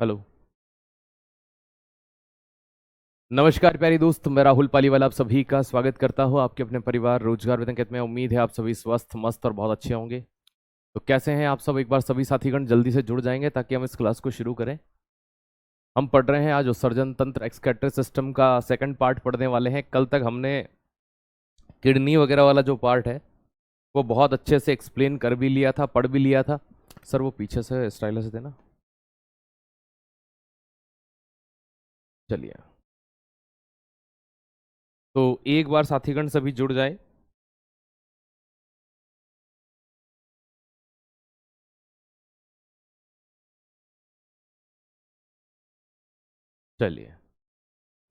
Hello. नमस्कार प्यारे दोस्त, मैं राहुल पालीवाला आप सभी का स्वागत करता हूं आपके अपने परिवार रोजगार वेतन कहते में। उम्मीद है आप सभी स्वस्थ मस्त और बहुत अच्छे होंगे। तो कैसे हैं आप सब? एक बार सभी साथीगण जल्दी से जुड़ जाएंगे ताकि हम इस क्लास को शुरू करें। हम पढ़ रहे हैं आज उत्सर्जन तंत्र एक्सक्रीटरी सिस्टम का सेकंड पार्ट पढ़ने वाले हैं। कल तक हमने किडनी वगैरह वाला जो पार्ट है वो बहुत अच्छे से एक्सप्लेन कर भी लिया था, पढ़ भी लिया था। सर वो पीछे से स्टाइलर से देना। चलिए, तो एक बार साथीगण सभी जुड़ जाए। चलिए,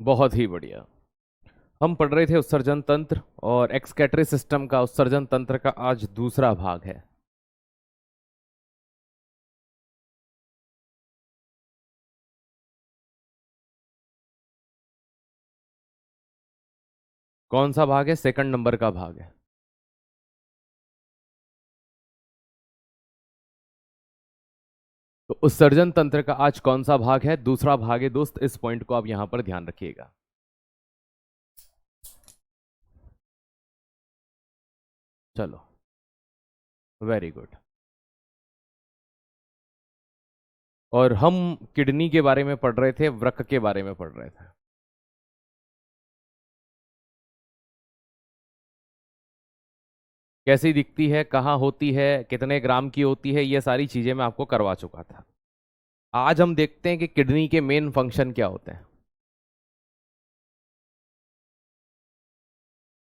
बहुत ही बढ़िया। हम पढ़ रहे थे उत्सर्जन तंत्र और एक्सक्रीटरी सिस्टम का उत्सर्जन तंत्र का आज दूसरा भाग है। कौन सा भाग है? सेकंड नंबर का भाग है। तो उत्सर्जन तंत्र का आज कौन सा भाग है? दूसरा भाग है दोस्त। इस पॉइंट को आप यहां पर ध्यान रखिएगा। चलो, वेरी गुड। और हम किडनी के बारे में पढ़ रहे थे, वृक्क के बारे में पढ़ रहे थे। कैसी दिखती है, कहाँ होती है, कितने ग्राम की होती है, ये सारी चीजें मैं आपको करवा चुका था। आज हम देखते हैं कि किडनी के मेन फंक्शन क्या होते हैं।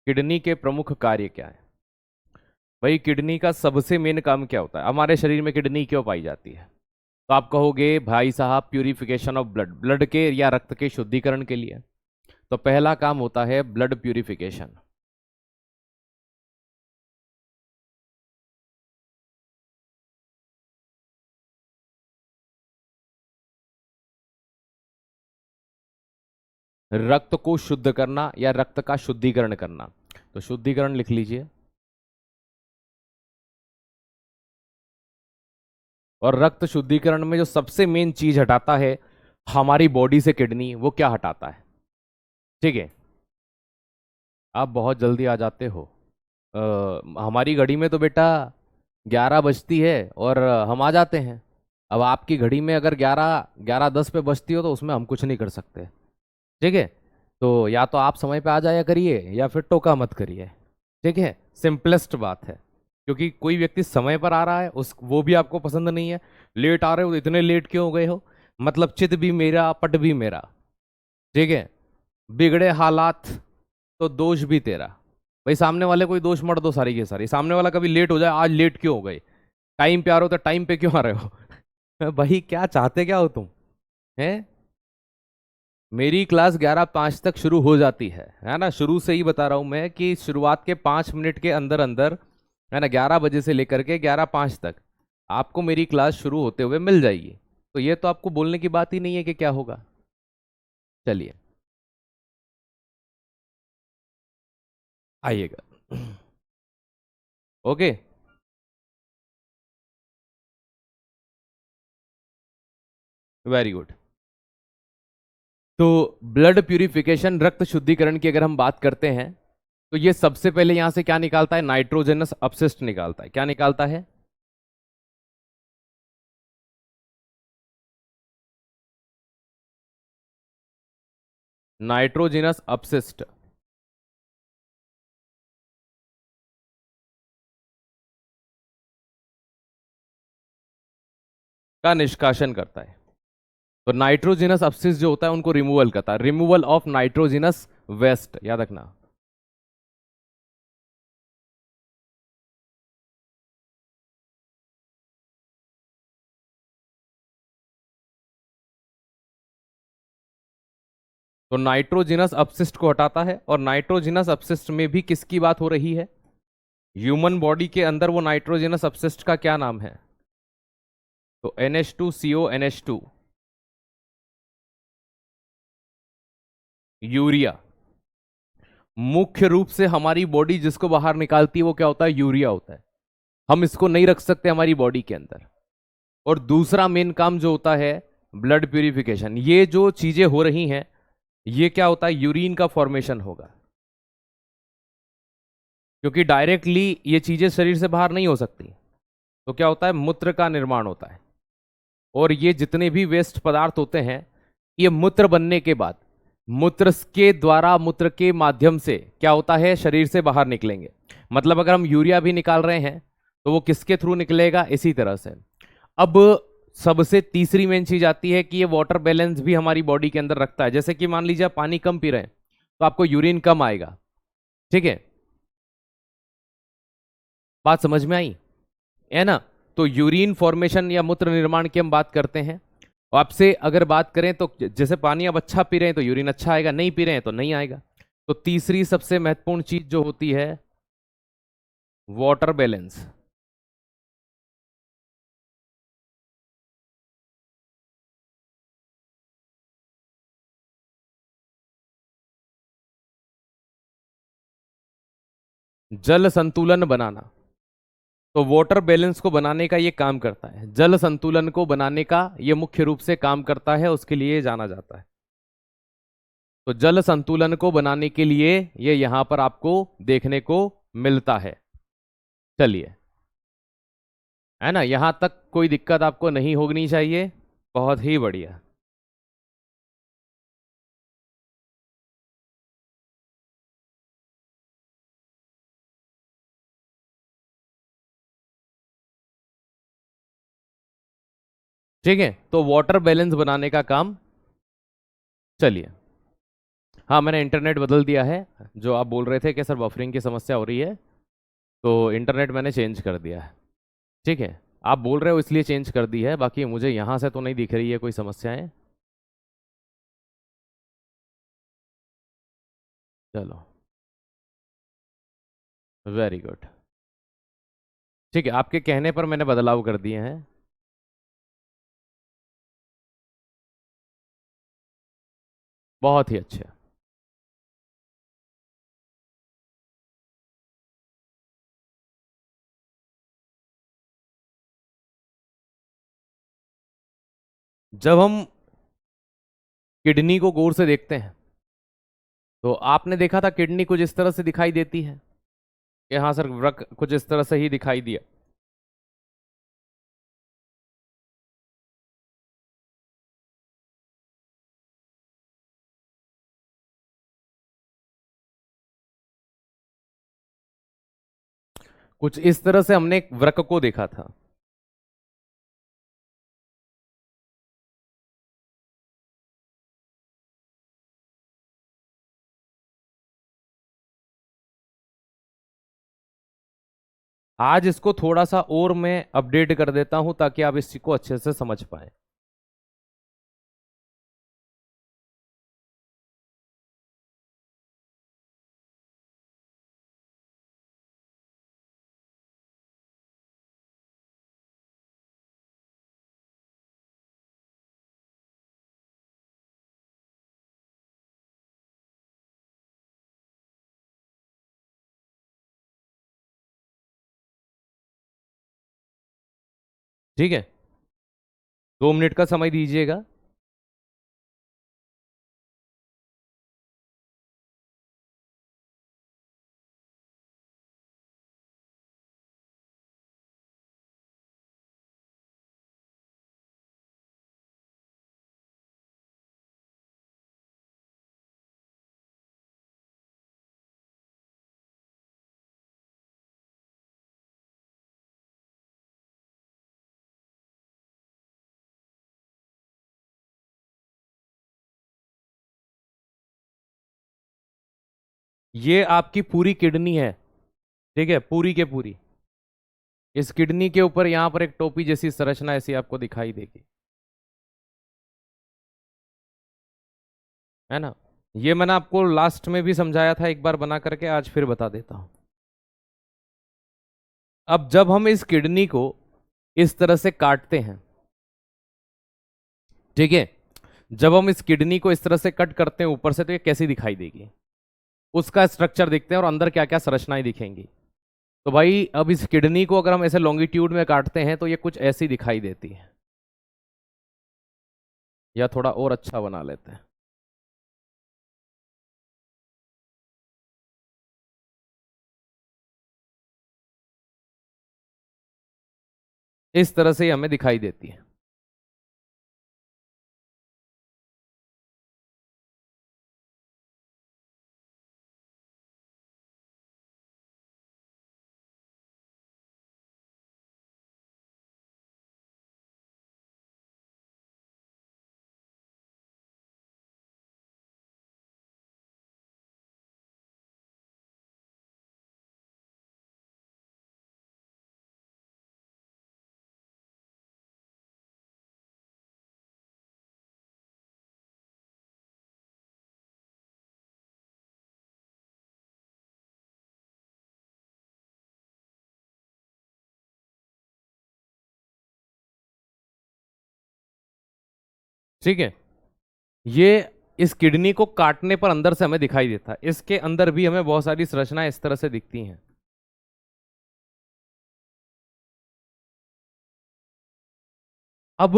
किडनी के प्रमुख कार्य क्या है? भाई, किडनी का सबसे मेन काम क्या होता है? हमारे शरीर में किडनी क्यों पाई जाती है? तो आप कहोगे भाई साहब प्यूरिफिकेशन ऑफ ब्लड, ब्लड के या रक्त के शुद्धिकरण के लिए। तो पहला काम होता है ब्लड प्यूरिफिकेशन। रक्त को शुद्ध करना या रक्त का शुद्धिकरण करना। तो शुद्धिकरण लिख लीजिए। और रक्त शुद्धिकरण में जो सबसे मेन चीज हटाता है हमारी बॉडी से किडनी, वो क्या हटाता है? ठीक है, आप बहुत जल्दी आ जाते हो। हमारी घड़ी में तो बेटा 11 बजती है और हम आ जाते हैं। अब आपकी घड़ी में अगर 11:10 पे बजती हो तो उसमें हम कुछ नहीं कर सकते। ठीक है, तो या तो आप समय पे आ जाया करिए या फिर टोका मत करिए। ठीक है, सिंपलेस्ट बात है। क्योंकि कोई व्यक्ति समय पर आ रहा है उस वो भी आपको पसंद नहीं है। लेट आ रहे हो तो इतने लेट क्यों हो गए हो? मतलब चित भी मेरा पट भी मेरा। ठीक है, बिगड़े हालात तो दोष भी तेरा। भाई, सामने वाले कोई दोष मत दो सारी के सारी। सामने वाला कभी लेट हो जाए, आज लेट क्यों हो गए? टाइम पे आ रहे हो तो टाइम पे क्यों आ रहे हो? भाई, क्या चाहते क्या हो तुम? हैं? मेरी क्लास 11:05 तक शुरू हो जाती है ना। शुरू से ही बता रहा हूं मैं कि शुरुआत के 5 मिनट के अंदर अंदर, है ना, 11 बजे से लेकर के 11:05 तक आपको मेरी क्लास शुरू होते हुए मिल जाएगी। तो ये तो आपको बोलने की बात ही नहीं है कि क्या होगा। चलिए, आइएगा। Okay, very good. तो ब्लड प्यूरिफिकेशन, रक्त शुद्धिकरण की अगर हम बात करते हैं तो ये सबसे पहले यहां से क्या निकालता है? नाइट्रोजनस अपशिष्ट निकालता है। क्या निकालता है? नाइट्रोजनस अपशिष्ट का निष्कासन करता है। तो नाइट्रोजनस अपशिष्ट जो होता है उनको रिमूवल करता है। रिमूवल ऑफ नाइट्रोजनस वेस्ट, याद रखना। तो नाइट्रोजनस अपशिष्ट को हटाता है। और नाइट्रोजनस अपशिष्ट में भी किसकी बात हो रही है? ह्यूमन बॉडी के अंदर वो नाइट्रोजनस अपशिष्ट का क्या नाम है? तो NH2CO NH2, यूरिया। मुख्य रूप से हमारी बॉडी जिसको बाहर निकालती है वो क्या होता है? यूरिया होता है। हम इसको नहीं रख सकते हमारी बॉडी के अंदर। और दूसरा मेन काम जो होता है ब्लड प्यूरिफिकेशन, ये जो चीजें हो रही हैं ये क्या होता है, यूरिन का फॉर्मेशन होगा, क्योंकि डायरेक्टली ये चीजें शरीर से बाहर नहीं हो सकती, तो क्या होता है, मूत्र का निर्माण होता है। और ये जितने भी वेस्ट पदार्थ होते हैं ये मूत्र बनने के बाद मूत्र के द्वारा, मूत्र के माध्यम से क्या होता है, शरीर से बाहर निकलेंगे। मतलब अगर हम यूरिया भी निकाल रहे हैं तो वो किसके थ्रू निकलेगा, इसी तरह से। अब सबसे तीसरी मेन चीज आती है कि ये वाटर बैलेंस भी हमारी बॉडी के अंदर रखता है। जैसे कि मान लीजिए आप पानी कम पी रहे हैं तो आपको यूरिन कम आएगा, ठीक है, बात समझ में आई है ना। तो यूरिन फॉर्मेशन या मूत्र निर्माण की हम बात करते हैं। और आपसे अगर बात करें तो जैसे पानी आप अच्छा पी रहे हैं तो यूरिन अच्छा आएगा, नहीं पी रहे हैं तो नहीं आएगा। तो तीसरी सबसे महत्वपूर्ण चीज जो होती है वाटर बैलेंस। जल संतुलन बनाना, तो वाटर बैलेंस को बनाने का ये काम करता है, जल संतुलन को बनाने का ये मुख्य रूप से काम करता है, उसके लिए जाना जाता है। तो जल संतुलन को बनाने के लिए ये यहां पर आपको देखने को मिलता है। चलिए, है ना, यहां तक कोई दिक्कत आपको नहीं होनी चाहिए, बहुत ही बढ़िया। ठीक है, तो वाटर बैलेंस बनाने का काम। चलिए, हाँ मैंने इंटरनेट बदल दिया है। जो आप बोल रहे थे कि सर बफरिंग की समस्या हो रही है, तो इंटरनेट मैंने चेंज कर दिया है। ठीक है, आप बोल रहे हो इसलिए चेंज कर दी है, बाकी मुझे यहाँ से तो नहीं दिख रही है कोई समस्याएं। चलो, वेरी गुड। ठीक है, आपके कहने पर मैंने बदलाव कर दिए हैं। बहुत ही अच्छे। जब हम किडनी को गौर से देखते हैं तो आपने देखा था किडनी कुछ इस तरह से दिखाई देती है कि हाँ सर वृक्क कुछ इस तरह से ही दिखाई दिया। कुछ इस तरह से हमने एक वृक्क को देखा था। आज इसको थोड़ा सा और मैं अपडेट कर देता हूं ताकि आप इस चीज को अच्छे से समझ पाए। ठीक है, 2 मिनट का समय दीजिएगा। ये आपकी पूरी किडनी है, ठीक है, पूरी के पूरी। इस किडनी के ऊपर यहां पर एक टोपी जैसी संरचना ऐसी आपको दिखाई देगी, है ना। ये मैंने आपको लास्ट में भी समझाया था एक बार बना करके, आज फिर बता देता हूं। अब जब हम इस किडनी को इस तरह से काटते हैं, ठीक है, जब हम इस किडनी को इस तरह से कट करते हैं ऊपर से, तो ये कैसी दिखाई देगी, उसका स्ट्रक्चर देखते हैं और अंदर क्या क्या संरचनाएं दिखेंगी। तो भाई अब इस किडनी को अगर हम ऐसे लॉन्गिट्यूड में काटते हैं तो ये कुछ ऐसी दिखाई देती है। या थोड़ा और अच्छा बना लेते हैं। इस तरह से ही हमें दिखाई देती है। ठीक है, ये इस किडनी को काटने पर अंदर से हमें दिखाई देता है। इसके अंदर भी हमें बहुत सारी संरचनाएं इस तरह से दिखती हैं। अब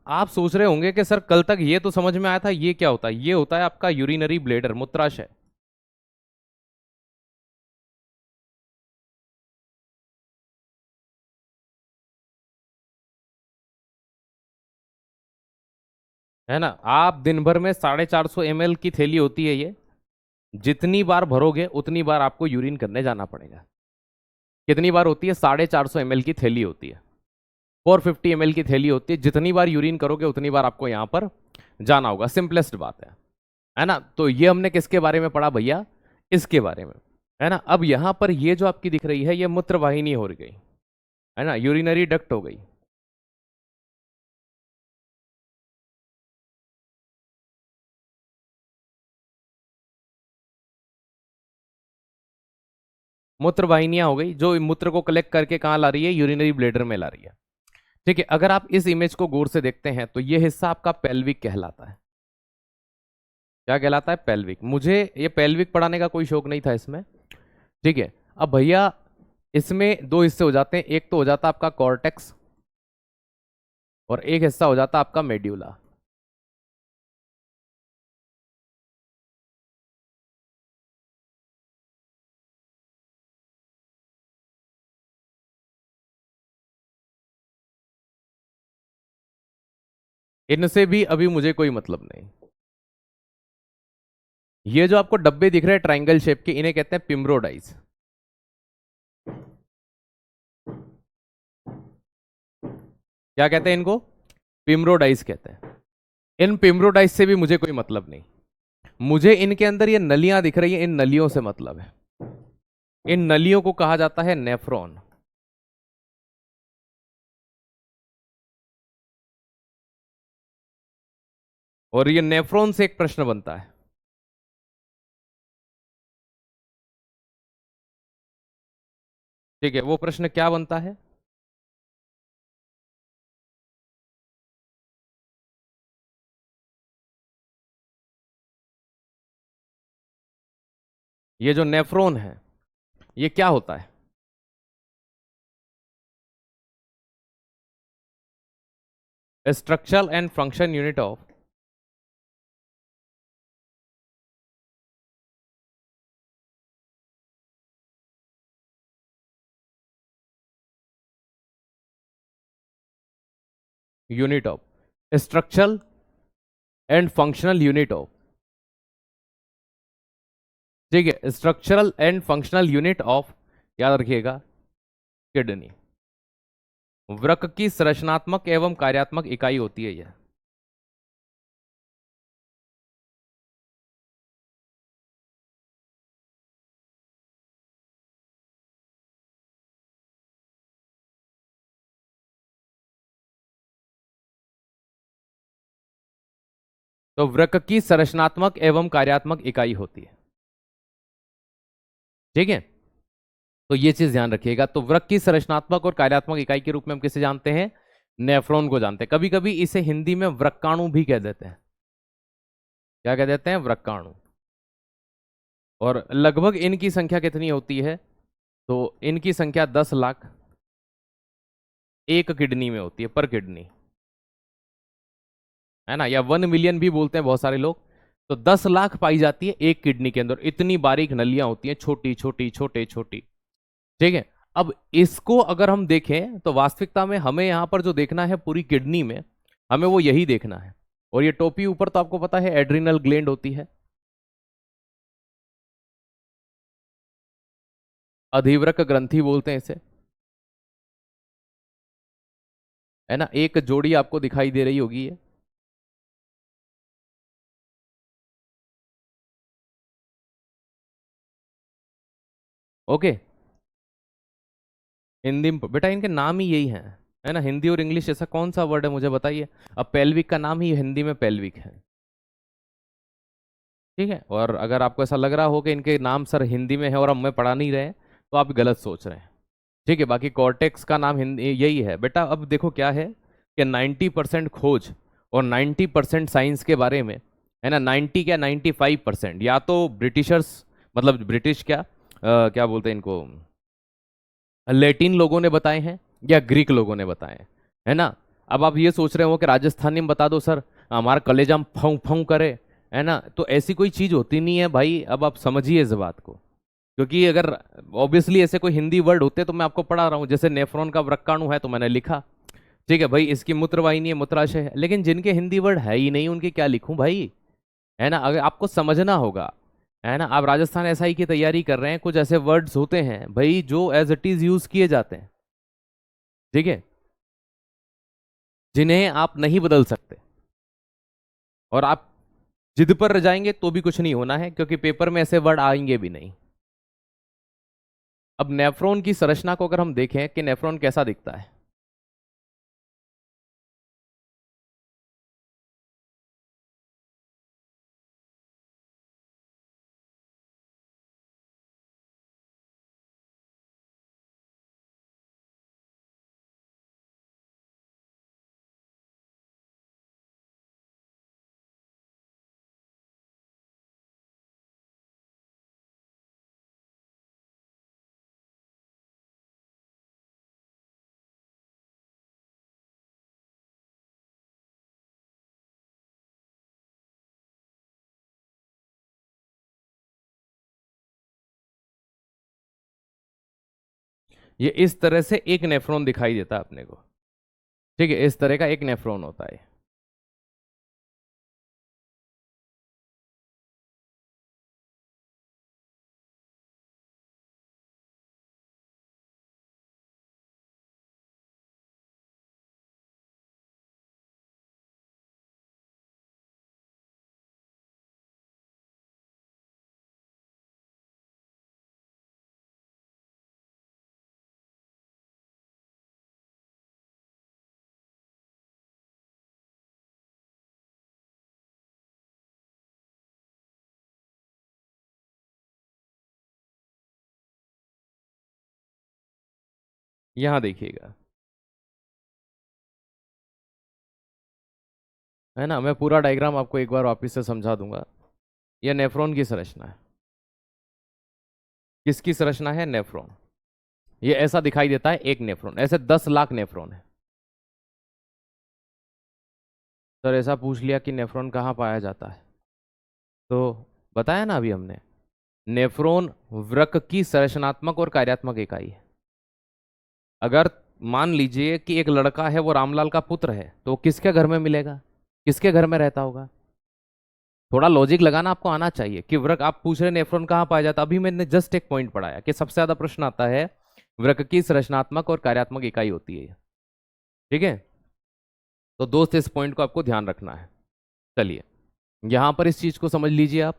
आप सोच रहे होंगे कि सर कल तक ये तो समझ में आया था, ये क्या होता है? ये होता है आपका यूरिनरी ब्लेडर, मूत्राशय। है ना? आप दिन भर में 450 ml की थैली होती है ये। जितनी बार भरोगे उतनी बार आपको यूरिन करने जाना पड़ेगा। कितनी बार होती है? 450 ml की थैली होती है। 450 ml की थैली होती है। जितनी बार यूरिन करोगे उतनी बार आपको यहां पर जाना होगा। सिंपलेस्ट बात है ना? तो ये हमने किसके बारे में पढ़ा भैया? इसके बारे में। है ना? अब यहां पर ये जो आपकी दिख रही है ये मूत्र वाहिनी हो गई, है ना, यूरिनरी डक्ट हो गई। मूत्र वाहिनियां हो गई जो मूत्र को कलेक्ट करके कहां ला रही है? यूरिनरी ब्लेडर में ला रही है। ठीक है, अगर आप इस इमेज को गौर से देखते हैं तो ये हिस्सा आपका पेल्विक कहलाता है। क्या कहलाता है? पेल्विक। मुझे ये पेल्विक पढ़ाने का कोई शौक नहीं था इसमें। ठीक है, अब भैया इसमें दो हिस्से हो जाते हैं। एक तो हो जाता है आपका कॉर्टेक्स और एक हिस्सा हो जाता है आपका मेड्यूला। इनसे भी अभी मुझे कोई मतलब नहीं। ये जो आपको डब्बे दिख रहे हैं ट्रायंगल शेप के, इन्हें कहते हैं पिम्ब्रोडाइज। क्या कहते हैं इनको? पिम्ब्रोडाइज कहते हैं। इन पिम्ब्रोडाइज से भी मुझे कोई मतलब नहीं। मुझे इनके अंदर ये नलियां दिख रही हैं, इन नलियों से मतलब है। इन नलियों को कहा जाता है नेफ्रॉन। और ये नेफ्रॉन से एक प्रश्न बनता है। ठीक है, वो प्रश्न क्या बनता है? ये जो नेफ्रॉन है ये क्या होता है? Structural and function unit of unit of structural and functional unit of. ठीक है, structural and functional unit of, याद रखिएगा, किडनी। वृक्क की संरचनात्मक एवं कार्यात्मक इकाई होती है यह। तो वृक्क की संरचनात्मक एवं कार्यात्मक इकाई होती है। ठीक है, तो ये चीज ध्यान रखिएगा। तो वृक्क की संरचनात्मक और कार्यात्मक इकाई के रूप में हम किसे जानते हैं? नेफ्रॉन को जानते हैं। कभी कभी इसे हिंदी में वृक्काणु भी कह देते हैं। क्या कह देते हैं? वृक्काणु। और लगभग इनकी संख्या कितनी होती है? तो इनकी संख्या 10 लाख एक किडनी में होती है, पर किडनी। है ना, या 1 मिलियन भी बोलते हैं बहुत सारे लोग। तो 10 लाख पाई जाती है एक किडनी के अंदर, इतनी बारीक नलियां होती हैं, छोटी छोटी छोटे छोटी। ठीक है। अब इसको अगर हम देखें तो वास्तविकता में हमें यहां पर जो देखना है पूरी किडनी में, हमें वो यही देखना है। और ये टोपी ऊपर तो आपको पता है एड्रिनल ग्लैंड होती है, अधिवृक्क ग्रंथि बोलते हैं इसे, है ना। एक जोड़ी आपको दिखाई दे रही होगी ये। ओके। हिंदी में बेटा इनके नाम ही यही है ना, हिंदी और इंग्लिश ऐसा कौन सा वर्ड है मुझे बताइए। अब पेल्विक का नाम ही हिंदी में पेल्विक है। ठीक है। और अगर आपको ऐसा लग रहा हो कि इनके नाम सर हिंदी में है और हम में पढ़ा नहीं रहे हैं, तो आप गलत सोच रहे हैं। ठीक है। बाकी कॉर्टेक्स का नाम हिंदी यही है बेटा। अब देखो क्या है कि 90% खोज और 90% साइंस के बारे में, है ना, 90 क्या 95% या तो ब्रिटिशर्स, मतलब ब्रिटिश क्या क्या बोलते हैं इनको, लैटिन लोगों ने बताए हैं या ग्रीक लोगों ने बताए हैं, है ना। अब आप ये सोच रहे हो कि राजस्थानी में बता दो सर, हमारा कलेजा हम फौं फौं करे, है ना, तो ऐसी कोई चीज होती नहीं है भाई। अब आप समझिए इस बात को, क्योंकि अगर ऑब्वियसली ऐसे कोई हिंदी वर्ड होते तो मैं आपको पढ़ा रहा हूँ, जैसे नेफ्रॉन का वृक्काणु है तो मैंने लिखा। ठीक है भाई, इसकी मूत्रवाहिनी है, मूत्राशय है, लेकिन जिनके हिंदी वर्ड है ही नहीं उनके क्या लिखूं भाई, है ना। अगर आपको समझना होगा, है ना। आप राजस्थान एसआई की तैयारी कर रहे हैं, कुछ ऐसे वर्ड्स होते हैं भाई जो एज इट इज यूज किए जाते हैं, ठीक है, जिन्हें आप नहीं बदल सकते। और आप जिद पर रह जाएंगे तो भी कुछ नहीं होना है, क्योंकि पेपर में ऐसे वर्ड आएंगे भी नहीं। अब नेफ्रॉन की संरचना को अगर हम देखें कि नेफ्रॉन कैसा दिखता है, ये इस तरह से एक नेफ्रॉन दिखाई देता है अपने को। ठीक है, इस तरह का एक नेफ्रॉन होता है। यहां देखिएगा, है ना, मैं पूरा डायग्राम आपको एक बार वापस से समझा दूंगा। यह नेफ्रॉन की संरचना है। किसकी संरचना है? नेफ्रॉन। ये ऐसा दिखाई देता है एक नेफ्रॉन, ऐसे 10 लाख नेफ्रॉन है। सर ऐसा पूछ लिया कि नेफ्रॉन कहाँ पाया जाता है, तो बताया ना अभी हमने, नेफ्रॉन वृक्क की संरचनात्मक और कार्यात्मक इकाई है। अगर मान लीजिए कि एक लड़का है, वो रामलाल का पुत्र है, तो वो किसके घर में मिलेगा, किसके घर में रहता होगा? थोड़ा लॉजिक लगाना आपको आना चाहिए कि वृक्क, आप पूछ रहे नेफ्रॉन कहाँ पाया जाता है, अभी मैंने जस्ट एक पॉइंट पढ़ाया कि सबसे ज्यादा प्रश्न आता है वृक्क की संरचनात्मक और कार्यात्मक इकाई होती है। ठीक है। तो दोस्त इस पॉइंट को आपको ध्यान रखना है। चलिए, यहां पर इस चीज को समझ लीजिए आप।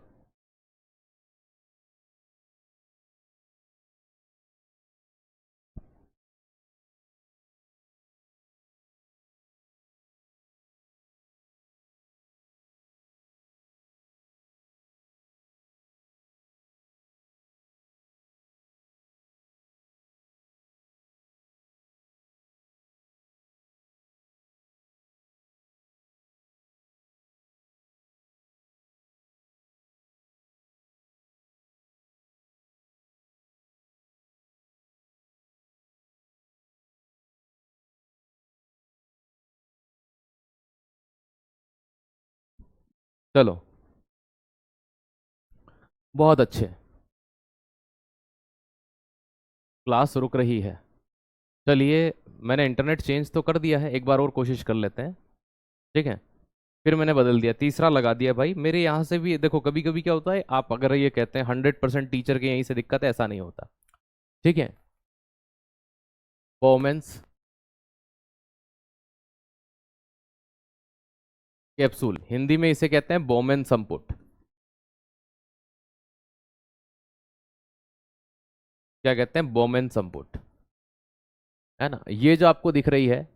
चलो, बहुत अच्छे। क्लास रुक रही है। चलिए, मैंने इंटरनेट चेंज तो कर दिया है, एक बार और कोशिश कर लेते हैं। ठीक है, फिर मैंने बदल दिया, तीसरा लगा दिया। भाई मेरे यहाँ से भी देखो, कभी कभी क्या होता है, आप अगर ये कहते हैं 100% टीचर के यहीं से दिक्कत है, ऐसा नहीं होता। ठीक है। वोमेंस कैप्सूल, हिंदी में इसे कहते हैं बोमेन संपुट। क्या कहते हैं? बोमेन संपुट, है ना? ये जो आपको दिख रही है,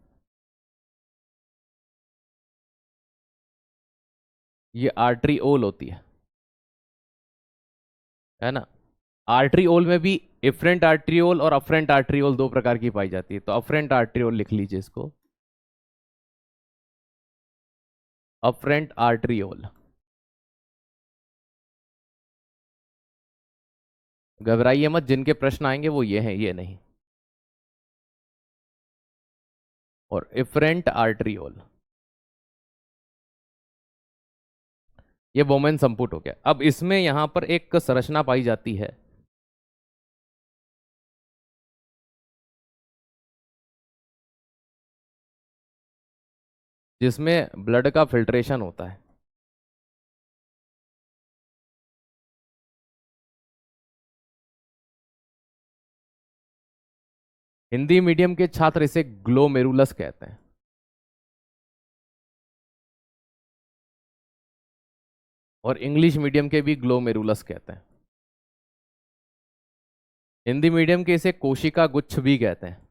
ये आर्टरीओल होती है ना? आर्टरीओल में भी इफरेंट आर्टरीओल और अफरेंट आर्टरीओल दो प्रकार की पाई जाती है, तो अफरेंट आर्टरीओल लिख लीजिए इसको, अफरेंट आर्टरीओल। घबराइए मत, जिनके प्रश्न आएंगे वो ये हैं, ये नहीं। और इफरेंट आर्टरीओल, ये वोमेन संपुट हो गया। अब इसमें यहां पर एक संरचना पाई जाती है, जिसमें ब्लड का फिल्ट्रेशन होता है। हिंदी मीडियम के छात्र इसे ग्लोमेरुलस कहते हैं, और इंग्लिश मीडियम के भी ग्लोमेरुलस कहते हैं। हिंदी मीडियम के इसे कोशिका गुच्छ भी कहते हैं।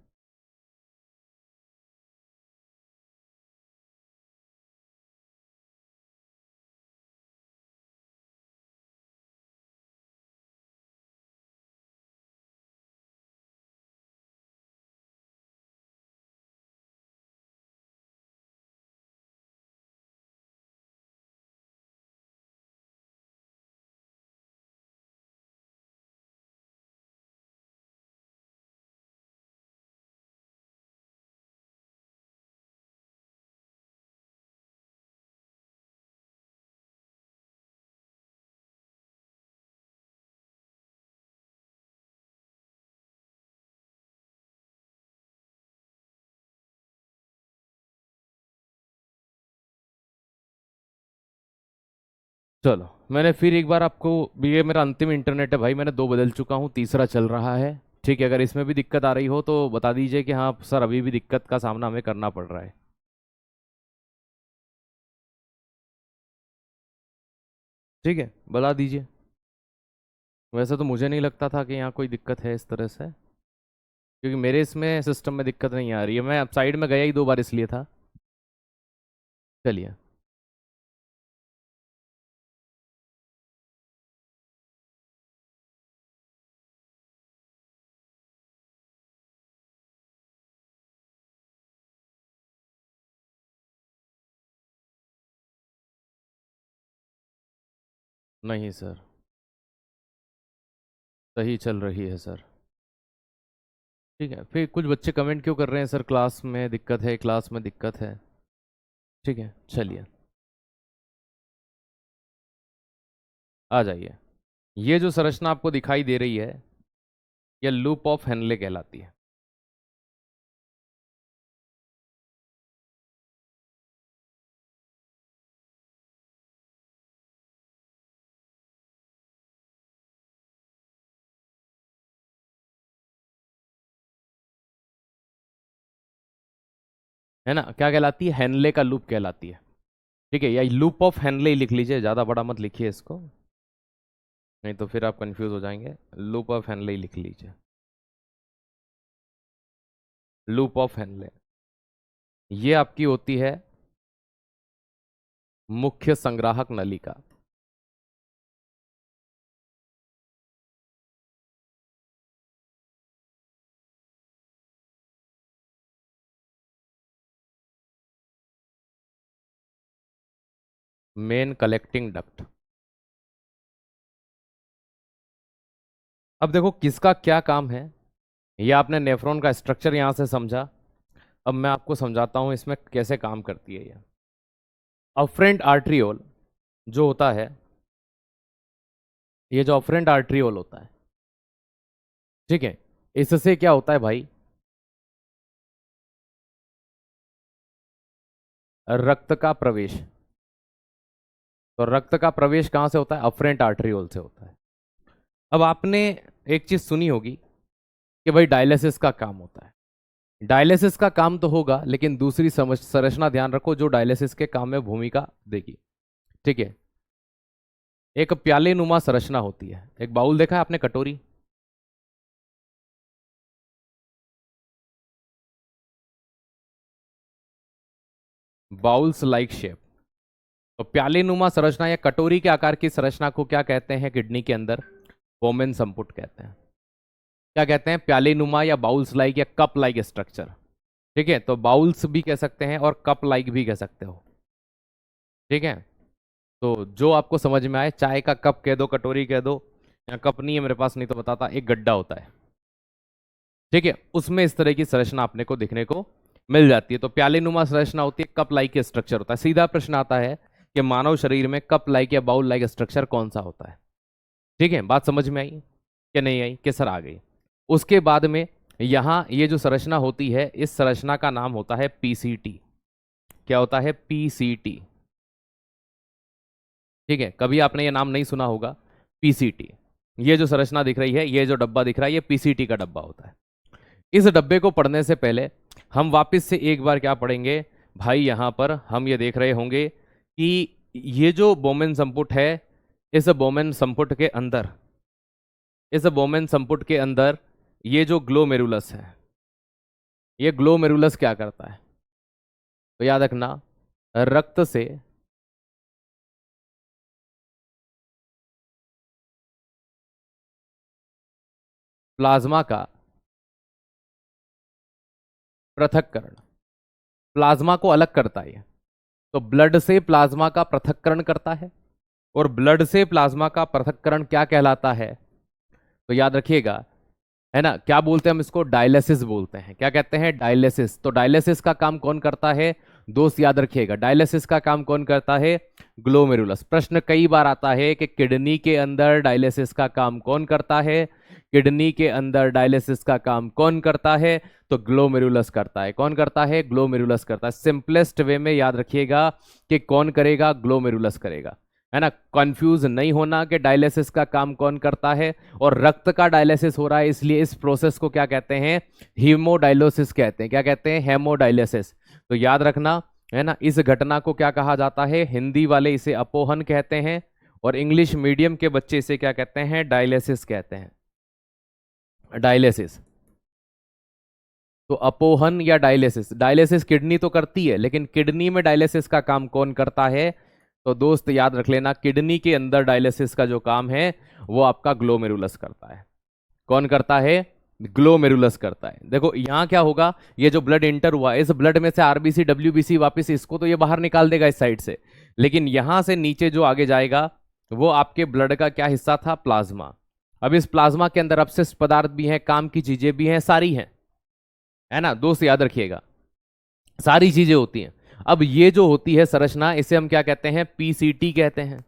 चलो, मैंने फिर एक बार आपको, ये मेरा अंतिम इंटरनेट है भाई, मैंने दो बदल चुका हूँ, तीसरा चल रहा है। ठीक है, अगर इसमें भी दिक्कत आ रही हो तो बता दीजिए कि हाँ सर, अभी भी दिक्कत का सामना हमें करना पड़ रहा है। ठीक है, बता दीजिए। वैसे तो मुझे नहीं लगता था कि यहाँ कोई दिक्कत है इस तरह से, क्योंकि मेरे इसमें सिस्टम में दिक्कत नहीं आ रही है। मैं अब साइड में गया ही दो बार इसलिए था। चलिए। नहीं सर, सही चल रही है सर। ठीक है, फिर कुछ बच्चे कमेंट क्यों कर रहे हैं, सर क्लास में दिक्कत है, क्लास में दिक्कत है। ठीक है, चलिए आ जाइए। ये जो संरचना आपको दिखाई दे रही है, ये लूप ऑफ हेनले कहलाती है। है ना? क्या कहलाती है? हेनले का लूप कहलाती है। ठीक है, या लूप ऑफ हेनले ही लिख लीजिए, ज़्यादा बड़ा मत लिखिए इसको, नहीं तो फिर आप कंफ्यूज हो जाएंगे। लूप ऑफ हेनले ही लिख लीजिए, लूप ऑफ हेनले। ये आपकी होती है मुख्य संग्राहक नलिका। Main collecting duct. अब देखो किसका क्या काम है, ये आपने नेफ्रॉन का स्ट्रक्चर यहां से समझा। अब मैं आपको समझाता हूं इसमें कैसे काम करती है ये। अफरेंट आर्ट्रियोल जो होता है, ये जो अफरेंट आर्ट्रियोल होता है, ठीक है, इससे क्या होता है भाई, रक्त का प्रवेश। तो रक्त का प्रवेश कहां से होता है? अफरेंट आर्ट्रियोल से होता है। अब आपने एक चीज सुनी होगी कि भाई डायलिसिस का काम होता है। डायलिसिस का काम तो होगा, लेकिन दूसरी संरचना ध्यान रखो जो डायलिसिस के काम में भूमिका देगी, ठीक है। एक प्याले नुमा संरचना होती है। एक बाउल देखा है आपने, कटोरी, बाउल्स लाइक शेप। तो प्याले नुमा संरचना या कटोरी के आकार की संरचना को क्या कहते हैं किडनी के अंदर? बोमेन संपुट कहते हैं। क्या कहते हैं? प्याले नुमा या बाउल्स लाइक या कप लाइक स्ट्रक्चर, ठीक है। तो बाउल्स भी कह सकते हैं और कप लाइक भी कह सकते हो, ठीक है। तो जो आपको समझ में आए, चाय का कप कह दो, कटोरी कह दो, या कप नहीं है मेरे पास नहीं तो बताता, एक गड्ढा होता है, ठीक है, उसमें इस तरह की संरचना अपने को देखने को मिल जाती है। तो प्याले नुमा संरचना होती है, कप लाइक स्ट्रक्चर होता है। सीधा प्रश्न आता है कि मानव शरीर में कप लाइक या बाउल लाइक स्ट्रक्चर कौन सा होता है, ठीक है। बात समझ में आई कि नहीं आई? कि सर आ गई। उसके बाद में यहां ये जो संरचना होती है, इस संरचना का नाम होता है पीसीटी। क्या होता है? पीसीटी, ठीक है। कभी आपने ये नाम नहीं सुना होगा, पीसीटी। ये जो संरचना दिख रही है, ये जो डब्बा दिख रहा है, ये पीसीटी का डब्बा होता है। इस डब्बे को पढ़ने से पहले हम वापस से एक बार क्या पढ़ेंगे भाई, यहां पर हम ये देख रहे होंगे कि ये जो बोमेन संपुट है, इस बोमेन संपुट के अंदर, इस बोमेन संपुट के अंदर ये जो ग्लोमेरुलस है, ये ग्लोमेरुलस क्या करता है? तो याद रखना, रक्त से प्लाज्मा का पृथक्करण, प्लाज्मा को अलग करता है। तो ब्लड से प्लाज्मा का पृथक्करण करता है, और ब्लड से प्लाज्मा का पृथक्करण क्या कहलाता है? तो याद रखिएगा, है ना, क्या बोलते हैं हम इसको? डायलिसिस बोलते हैं। क्या कहते हैं? डायलिसिस। तो डायलिसिस का काम कौन करता है दोस्त? याद रखिएगा, डायलिसिस का काम कौन करता है? ग्लोमेरुलस। प्रश्न कई बार आता है कि किडनी के अंदर डायलिसिस का काम कौन करता है? किडनी के अंदर डायलिसिस का काम कौन करता है? तो ग्लोमेरुलस करता है। कौन करता है? ग्लोमेरुलस करता है। सिंपलेस्ट वे में याद रखिएगा कि कौन करेगा? ग्लोमेरुलस करेगा, है ना। कंफ्यूज नहीं होना कि डायलिसिस का काम कौन करता है। और रक्त का डायलिसिस हो रहा है, इसलिए इस प्रोसेस को क्या कहते हैं? हीमोडायलिसिस कहते हैं। क्या कहते हैं? हेमोडायलिसिस। तो याद रखना, है ना, इस घटना को क्या कहा जाता है? हिंदी वाले इसे अपोहन कहते हैं, और इंग्लिश मीडियम के बच्चे इसे क्या कहते हैं? डायलिसिस कहते हैं। डायलिसिस। तो अपोहन या डायलिसिस, डायलिसिस किडनी तो करती है, लेकिन किडनी में डायलिसिस का काम कौन करता है? तो दोस्त याद रख लेना, किडनी के अंदर डायलिसिस का जो काम है वो आपका ग्लोमेरुलस करता है। कौन करता है? ग्लोमेरुलस करता है। देखो यहां क्या होगा, ये जो ब्लड इंटर हुआ, इस ब्लड में से आरबीसी डब्ल्यूबीसी वापस इसको तो ये बाहर निकाल देगा इस साइड से, लेकिन यहां से नीचे जो आगे जाएगा वो आपके ब्लड का क्या हिस्सा था? प्लाज्मा। अब इस प्लाज्मा के अंदर अपशिष्ट पदार्थ भी हैं, काम की चीजें भी हैं, सारी हैं, है ना दोस्त, याद रखिएगा सारी चीजें होती हैं। अब ये जो होती है संरचना, इसे हम क्या कहते हैं? पीसीटी कहते हैं।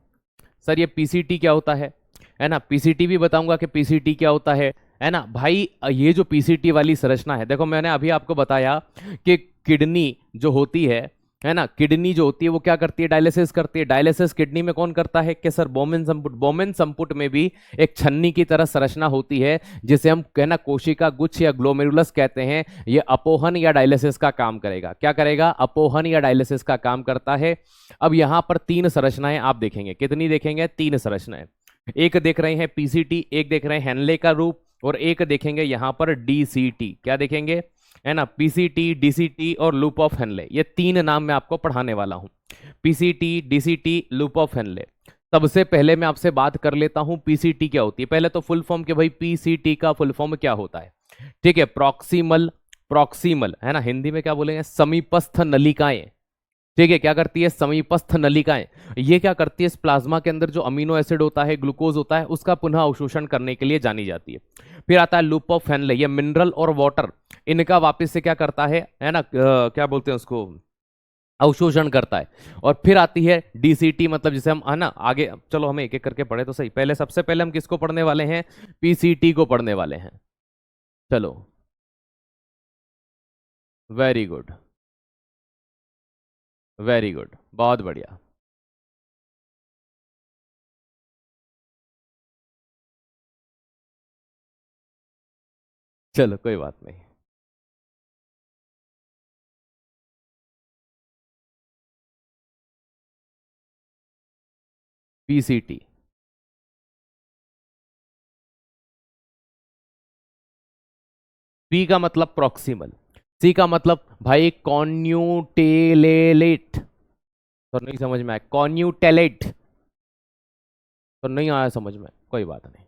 सर ये पीसीटी क्या होता है ना, पीसीटी भी बताऊंगा कि पीसीटी क्या होता है ना भाई। ये जो पीसीटी वाली संरचना है, देखो मैंने अभी आपको बताया कि किडनी जो होती है ना, किडनी जो होती है वो क्या करती है? डायलिसिस करती है। डायलिसिस किडनी में कौन करता है? कि सर बोमेन संपुट। बोमेन संपुट में भी एक छन्नी की तरह संरचना होती है, जिसे हम कहना कोशिका गुच्छ या ग्लोमेरुलस कहते हैं। ये अपोहन या डायलिसिस का काम करेगा। क्या करेगा? अपोहन या डायलिसिस का काम करता है। अब यहां पर तीन संरचनाएं आप देखेंगे। कितनी देखेंगे? तीन संरचनाएं। एक देख रहे हैं पीसीटी, एक देख रहे हैं हेनले का रूप, और एक देखेंगे यहां पर डीसीटी। क्या देखेंगे? है ना, पीसीटी, डीसीटी और लूप ऑफ हेनले। ये तीन नाम मैं आपको पढ़ाने वाला हूं, PCT, DCT, loop of Henle. सबसे पहले मैं आपसे बात कर लेता हूं पीसीटी क्या होती है। पहले तो फुल फॉर्म के भाई, पीसीटी का फुल फॉर्म क्या होता है? ठीक है, प्रॉक्सिमल, प्रॉक्सिमल, है ना, हिंदी में क्या बोलेंगे? समीपस्थ नलिकाएं। ठीक है, क्या करती है? समीपस्थ नलिकाएं। ये क्या करती है? इस प्लाज्मा के अंदर जो अमीनो एसिड होता है, ग्लूकोज होता है, उसका पुनः अवशोषण करने के लिए जानी जाती है। फिर आता है लूप ऑफ हेनले, ये मिनरल और वाटर, इनका वापस से क्या करता है ना, क्या बोलते हैं उसको? अवशोषण करता है। और फिर आती है डीसीटी, मतलब जिसे हम, है ना, आगे चलो हमें एक एक करके पढ़े तो सही। पहले सबसे पहले हम किसको पढ़ने वाले हैं? पीसीटी को पढ़ने वाले हैं। चलो, वेरी गुड, वेरी गुड, बहुत बढ़िया। चलो कोई बात नहीं। पीसीटी। पी का मतलब प्रॉक्सिमल, सी का मतलब भाई कॉन्यूटेलेट। तो नहीं समझ में आया, कॉन्यूटेलेट। तो नहीं आया समझ में, कोई बात नहीं।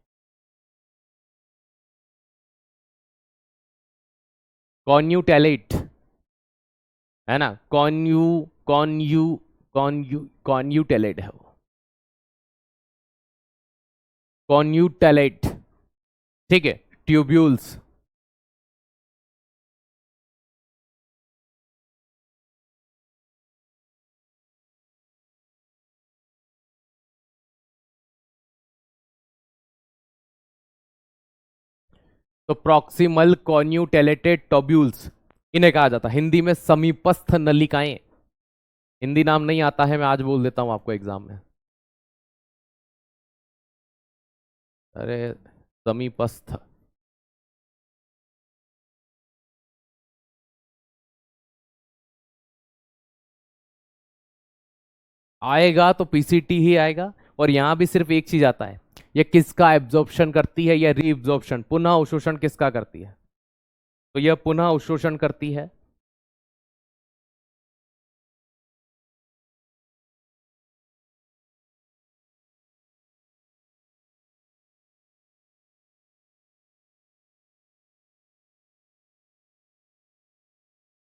कॉन्यूटेलेट, है ना, कॉन्यू कॉन्यूटेलेट है वो, कॉन्यूटेलेट। ठीक है। ट्यूब्यूल्स। तो प्रॉक्सिमल कॉन्यूटेलेटेड टोब्यूल्स, इन्हें कहा जाता है हिंदी में समीपस्थ नलिकाएं। हिंदी नाम नहीं आता है, मैं आज बोल देता हूं आपको एग्जाम में। अरे, समीपस्थ। आएगा तो पीसीटी ही आएगा। और यहां भी सिर्फ एक चीज आता है, ये किसका एब्जॉर्प्शन करती है या रीअब्जॉर्प्शन, पुनः अवशोषण किसका करती है? तो यह पुनः अवशोषण करती है।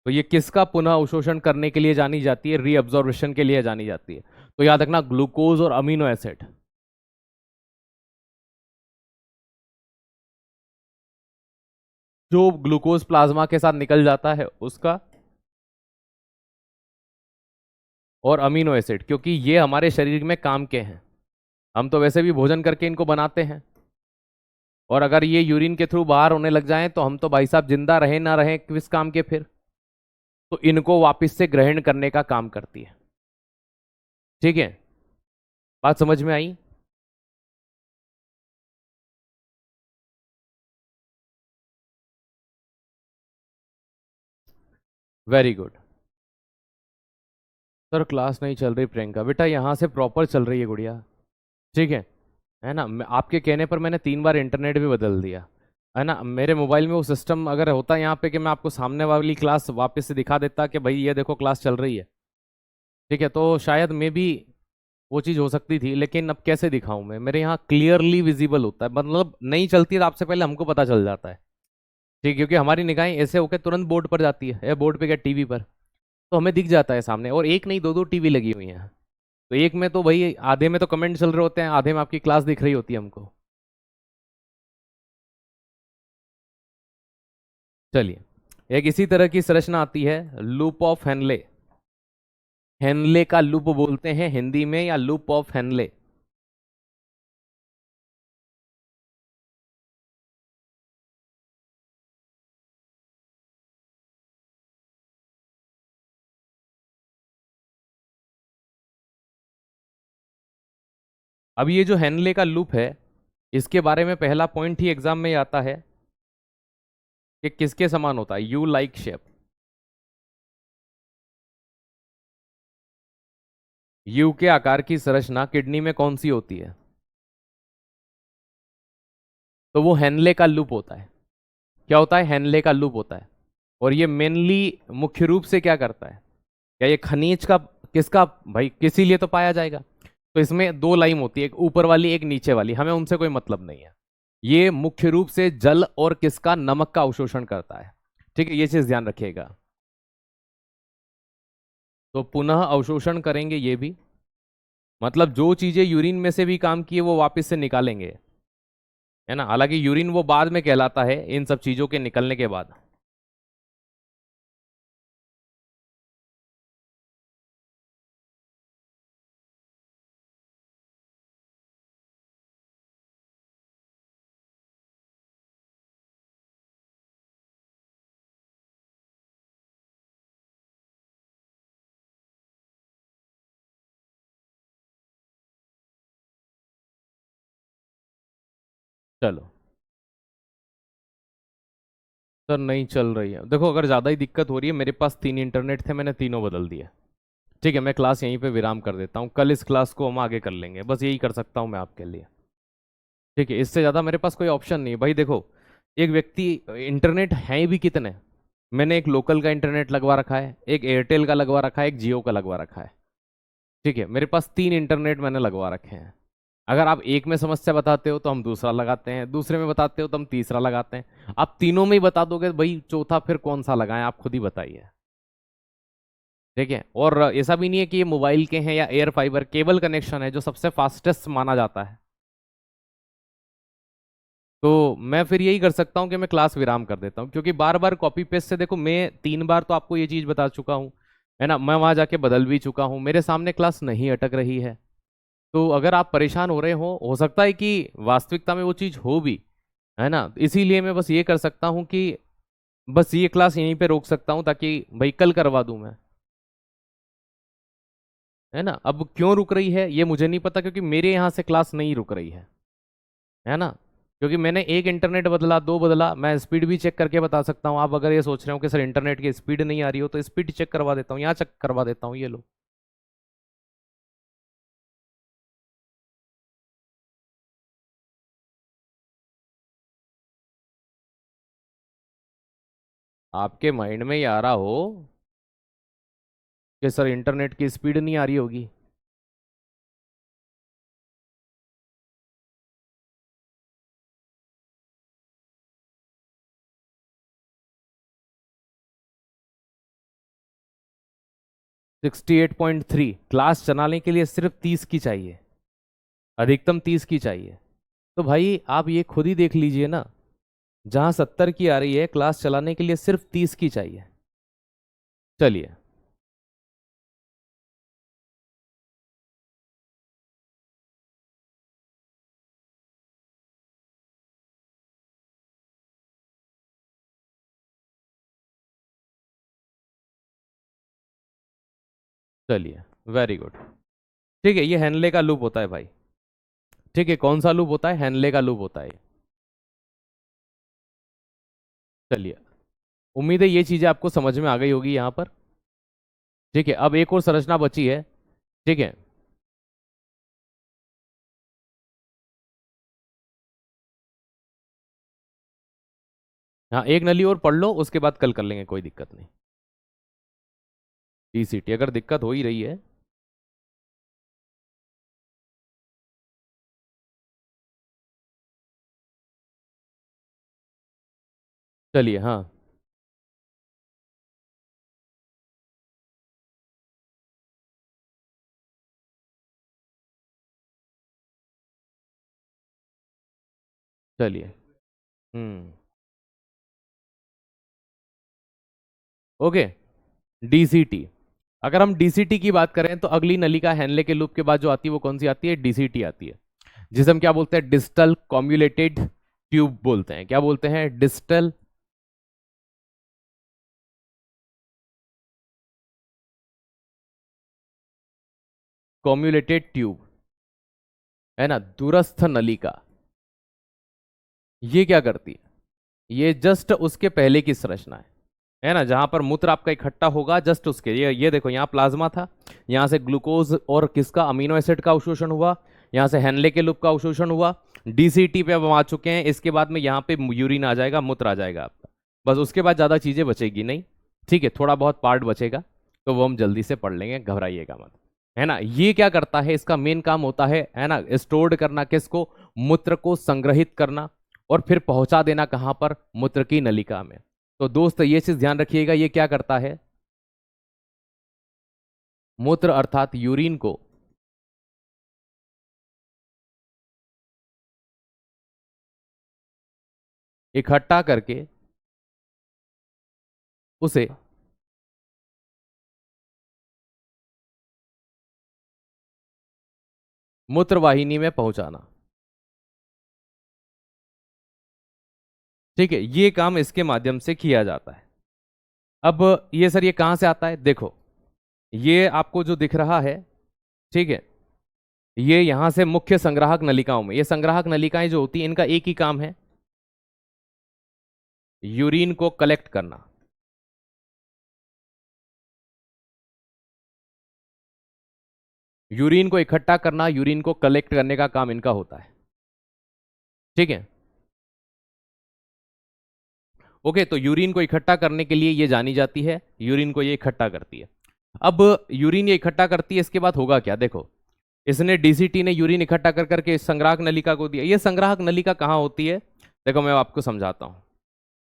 तो ये किसका पुनः अवशोषण करने के लिए जानी जाती है? रीअब्जॉर्प्शन के लिए जानी जाती है। तो याद रखना, ग्लूकोज और अमीनो एसिड। जो ग्लूकोज प्लाज्मा के साथ निकल जाता है उसका, और अमीनो एसिड, क्योंकि ये हमारे शरीर में काम के हैं। हम तो वैसे भी भोजन करके इनको बनाते हैं, और अगर ये यूरिन के थ्रू बाहर होने लग जाएं तो हम तो भाई साहब जिंदा रहे ना रहे किस काम के फिर। तो इनको वापस से ग्रहण करने का काम करती है। ठीक है, बात समझ में आई? Very good. सर क्लास नहीं चल रही प्रियंका, बेटा यहाँ से प्रॉपर चल रही है गुड़िया। ठीक है ना, आपके कहने पर मैंने 3 बार इंटरनेट भी बदल दिया, है ना। मेरे मोबाइल में वो सिस्टम अगर होता यहाँ पे कि मैं आपको सामने वाली क्लास वापस से दिखा देता कि भाई ये देखो क्लास चल रही है, ठीक है, तो शायद मे भी वो चीज़ हो सकती थी। लेकिन अब कैसे दिखाऊं मैं, मेरे यहाँ क्लियरली विजिबल होता है, मतलब नहीं चलती है तो आपसे पहले हमको पता चल जाता है। ठीक, क्योंकि हमारी निगाहें ऐसे होकर तुरंत बोर्ड पर जाती है, या बोर्ड पे क्या टीवी पर, तो हमें दिख जाता है सामने। और एक नहीं, दो दो टीवी लगी हुई हैं। तो एक में तो भाई आधे में तो कमेंट चल रहे होते हैं, आधे में आपकी क्लास दिख रही होती है हमको। चलिए, एक इसी तरह की संरचना आती है, लूप ऑफ हेनले। हेनले का लूप बोलते हैं हिंदी में, या लूप ऑफ हेनले। अब ये जो हेनले का लूप है, इसके बारे में पहला पॉइंट ही एग्जाम में आता है कि किसके समान होता है? You like shape. यू के आकार की संरचना किडनी में कौन सी होती है? तो वो हेनले का लूप होता है। क्या होता है? हेनले का लूप होता है। और ये मेनली मुख्य रूप से क्या करता है? क्या ये खनिज का, किसका भाई, किसी लिए तो पाया जाएगा। तो इसमें 2 लाइन होती है, एक ऊपर वाली एक नीचे वाली, हमें उनसे कोई मतलब नहीं है। ये मुख्य रूप से जल और किसका, नमक का अवशोषण करता है। ठीक है, ये चीज ध्यान रखिएगा। तो पुनः अवशोषण करेंगे ये भी, मतलब जो चीजें यूरिन में से भी काम की है वो वापस से निकालेंगे, है ना। हालांकि यूरिन वो बाद में कहलाता है इन सब चीजों के निकलने के बाद। चलो सर, नहीं चल रही है। देखो, अगर ज़्यादा ही दिक्कत हो रही है, मेरे पास 3 इंटरनेट थे, मैंने तीनों बदल दिए। ठीक है, मैं क्लास यहीं पे विराम कर देता हूँ, कल इस क्लास को हम आगे कर लेंगे, बस यही कर सकता हूँ मैं आपके लिए। ठीक है, इससे ज़्यादा मेरे पास कोई ऑप्शन नहीं है भाई। देखो, एक व्यक्ति, इंटरनेट हैं भी कितने। मैंने एक लोकल का इंटरनेट लगवा रखा है, एक एयरटेल का लगवा रखा है, एक जियो का लगवा रखा है। ठीक है, मेरे पास 3 इंटरनेट मैंने लगवा रखे हैं। अगर आप एक में समस्या बताते हो तो हम दूसरा लगाते हैं, दूसरे में बताते हो तो हम तीसरा लगाते हैं, आप तीनों में ही बता दोगे भाई, चौथा फिर कौन सा लगाएं, आप खुद ही बताइए। ठीक है, और ऐसा भी नहीं है कि ये मोबाइल के हैं या एयर फाइबर केबल कनेक्शन है जो सबसे फास्टेस्ट माना जाता है। तो मैं फिर यही कर सकता हूँ कि मैं क्लास विराम कर देता हूँ, क्योंकि बार बार कॉपी पेस्ट से, देखो मैं 3 बार तो आपको ये चीज़ बता चुका हूँ, है ना, मैं वहां जाके बदल भी चुका हूँ, मेरे सामने क्लास नहीं अटक रही है। तो अगर आप परेशान हो रहे हो सकता है कि वास्तविकता में वो चीज़ हो भी, है ना, इसीलिए मैं बस ये कर सकता हूँ कि बस ये क्लास यहीं पे रोक सकता हूँ, ताकि भाई कल करवा दूं मैं। है ना, अब क्यों रुक रही है ये मुझे नहीं पता, क्योंकि मेरे यहाँ से क्लास नहीं रुक रही है ना, क्योंकि मैंने एक इंटरनेट बदला, दो बदला, मैं स्पीड भी चेक करके बता सकता हूँ। आप अगर ये सोच रहे हो कि सर इंटरनेट की स्पीड नहीं आ रही हो, तो स्पीड चेक करवा देता हूँ, यहाँ चेक करवा देता हूँ, ये लो। आपके माइंड में ये आ रहा हो कि सर इंटरनेट की स्पीड नहीं आ रही होगी। 68.3 क्लास चलाने के लिए सिर्फ 30 की चाहिए, अधिकतम 30 की चाहिए। तो भाई आप ये खुद ही देख लीजिए ना, जहाँ 70 की आ रही है, क्लास चलाने के लिए सिर्फ 30 की चाहिए। चलिए, चलिए, वेरी गुड। ठीक है, ये हेनले का लूप होता है भाई। ठीक है, कौन सा लूप होता है, हेनले का लूप होता है। चलिए, उम्मीद है ये चीजें आपको समझ में आ गई होगी यहाँ पर। ठीक है, अब एक और संरचना बची है। ठीक है, हाँ, एक नली और पढ़ लो, उसके बाद कल कर लेंगे, कोई दिक्कत नहीं। टीसीटी अगर दिक्कत हो ही रही है। चलिए, हाँ, चलिए, ओके। डीसीटी, अगर हम डीसीटी की बात करें तो अगली नली का हेनले के लूप के बाद जो आती है वो कौन सी आती है, डीसीटी आती है, जिसे हम क्या बोलते हैं, डिस्टल कॉम्युलेटेड ट्यूब बोलते हैं। क्या बोलते हैं, डिस्टल कॉम्युलेटेड ट्यूब, है ना, दूरस्थ नलिका। ये क्या करती है, ये जस्ट उसके पहले की संरचना है ना, जहां पर मूत्र आपका इकट्ठा होगा, जस्ट उसके, ये देखो, यहाँ प्लाज्मा था, यहाँ से ग्लूकोज और किसका, अमीनो एसिड का अवशोषण हुआ, यहाँ से हेनले के लूप का अवशोषण हुआ। डीसीटी पे अब हम आ चुके हैं, इसके बाद में यहाँ पे यूरिन आ जाएगा, मूत्र आ जाएगा आपका, बस उसके बाद ज्यादा चीजें बचेगी नहीं। ठीक है, थोड़ा बहुत पार्ट बचेगा, तो वो हम जल्दी से पढ़ लेंगे, घबराइएगा मत। है ना, ये क्या करता है, इसका मेन काम होता है ना, स्टोर्ड करना, किसको, मूत्र को संग्रहित करना, और फिर पहुंचा देना कहां पर, मूत्र की नलिका में। तो दोस्त ये चीज ध्यान रखिएगा, ये क्या करता है, मूत्र अर्थात यूरिन को इकट्ठा करके उसे मूत्रवाहिनी में पहुंचाना। ठीक है, ये काम इसके माध्यम से किया जाता है। अब ये सर, ये कहां से आता है, देखो, ये आपको जो दिख रहा है, ठीक है, ये यहां से मुख्य संग्राहक नलिकाओं में, ये संग्राहक नलिकाएं जो होती हैं इनका एक ही काम है, यूरिन को कलेक्ट करना। यूरिन को इकट्ठा करना, यूरिन को कलेक्ट करने का काम इनका होता है। ठीक है, ओके। तो यूरिन को इकट्ठा करने के लिए ये जानी जाती है, यूरिन को ये इकट्ठा करती है। अब यूरिन ये इकट्ठा करती है, इसके बाद होगा क्या, देखो इसने डीसीटी ने यूरिन इकट्ठा कर करके इस संग्राहक नलिका को दिया। ये संग्राहक नलिका कहाँ होती है, देखो मैं आपको समझाता हूं।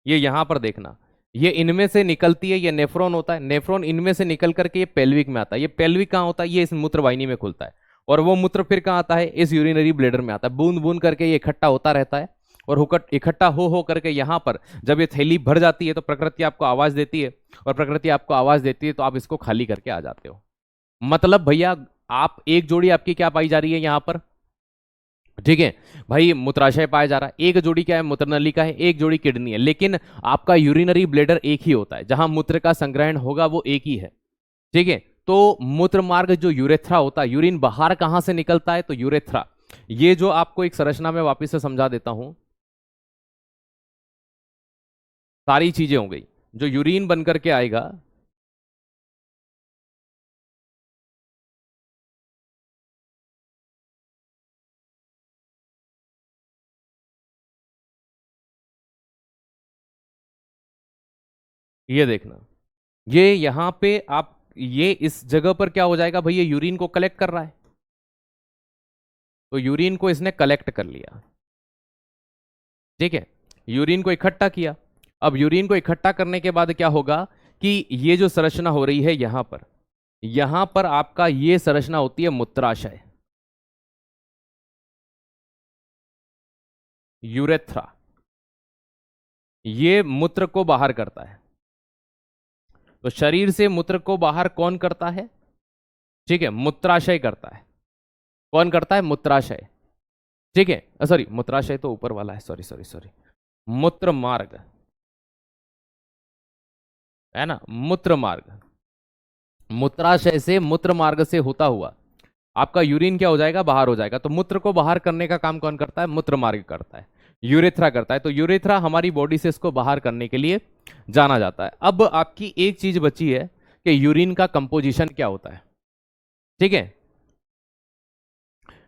ये यहां पर देखना, ये इनमें से निकलती है, ये नेफ्रॉन होता है, नेफ्रॉन इनमें से निकल करके ये पेल्विक में आता है। ये पेल्विक कहाँ होता है, ये इस मूत्रवाहिनी में खुलता है, और वो मूत्र फिर कहाँ आता है, इस यूरिनरी ब्लेडर में आता है। बूंद बूंद करके ये इकट्ठा होता रहता है, और इकट्ठा हो करके यहाँ पर जब ये थैली भर जाती है तो प्रकृति आपको आवाज देती है, और प्रकृति आपको आवाज देती है तो आप इसको खाली करके आ जाते हो। मतलब भैया आप एक जोड़ी आपकी क्या पाई जा रही है यहां पर, ठीक है भाई, मूत्राशय पाया जा रहा है। एक जोड़ी क्या है, मूत्रनलिका है, एक जोड़ी किडनी है, लेकिन आपका यूरिनरी ब्लेडर एक ही होता है, जहां मूत्र का संग्रहण होगा वो एक ही है। ठीक है, तो मूत्र मार्ग जो यूरेथ्रा होता है, यूरिन बाहर कहां से निकलता है, तो यूरेथ्रा। ये जो आपको एक संरचना में वापिस से समझा देता हूं, सारी चीजें हो गई। जो यूरिन बन करके आएगा, ये देखना, ये यहां पे आप, ये इस जगह पर क्या हो जाएगा भाई, ये यूरिन को कलेक्ट कर रहा है, तो यूरिन को इसने कलेक्ट कर लिया। ठीक है, यूरिन को इकट्ठा किया। अब यूरिन को इकट्ठा करने के बाद क्या होगा कि ये जो संरचना हो रही है यहां पर आपका ये संरचना होती है मूत्राशय, यूरेथ्रा। ये मूत्र को बाहर करता है। तो शरीर से मूत्र को बाहर कौन करता है, ठीक है, मूत्राशय करता है। कौन करता है, मूत्राशय। ठीक है, सॉरी मूत्राशय तो ऊपर वाला है, सॉरी सॉरी सॉरी, मूत्र मार्ग है ना, मूत्र मार्ग। मूत्राशय से मूत्र मार्ग से होता हुआ आपका यूरिन क्या हो जाएगा, बाहर हो जाएगा। तो मूत्र को बाहर करने का काम कौन करता है, मूत्र मार्ग करता है, यूरेथ्रा करता है। तो यूरेथ्रा हमारी बॉडी से इसको बाहर करने के लिए जाना जाता है। अब आपकी एक चीज बची है कि यूरिन का कंपोजिशन क्या होता है। ठीक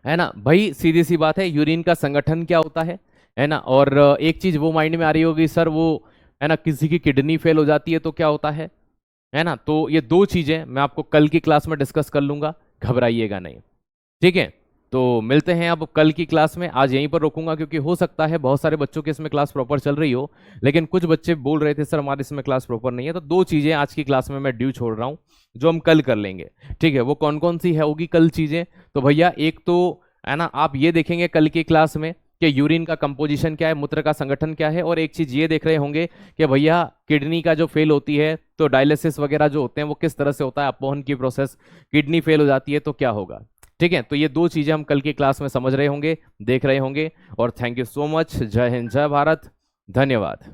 है ना भाई, सीधी सी बात है, यूरिन का संगठन क्या होता है ना। और एक चीज वो माइंड में आ रही होगी, सर वो है ना, किसी की किडनी फेल हो जाती है तो क्या होता है ना। तो ये दो चीजें मैं आपको कल की क्लास में डिस्कस कर लूंगा, घबराइएगा नहीं। ठीक है, तो मिलते हैं अब कल की क्लास में। आज यहीं पर रोकूंगा, क्योंकि हो सकता है बहुत सारे बच्चों की इसमें क्लास प्रॉपर चल रही हो, लेकिन कुछ बच्चे बोल रहे थे सर हमारे इसमें क्लास प्रॉपर नहीं है। तो दो चीजें आज की क्लास में मैं ड्यू छोड़ रहा हूं, जो हम कल कर लेंगे। ठीक है, वो कौन कौन सी है होगी कल चीजें, तो भैया एक तो है ना, आप ये देखेंगे कल की क्लास में कि यूरिन का कंपोजिशन क्या है, मूत्र का संगठन क्या है। और एक चीज ये देख रहे होंगे कि भैया किडनी का जो फेल होती है तो डायलिसिस वगैरह जो होते हैं वो किस तरह से होता है, अपवहन की प्रोसेस, किडनी फेल हो जाती है तो क्या होगा। ठीक है, तो ये दो चीजें हम कल की क्लास में समझ रहे होंगे, देख रहे होंगे। और थैंक यू सो मच, जय हिंद, जय भारत, धन्यवाद।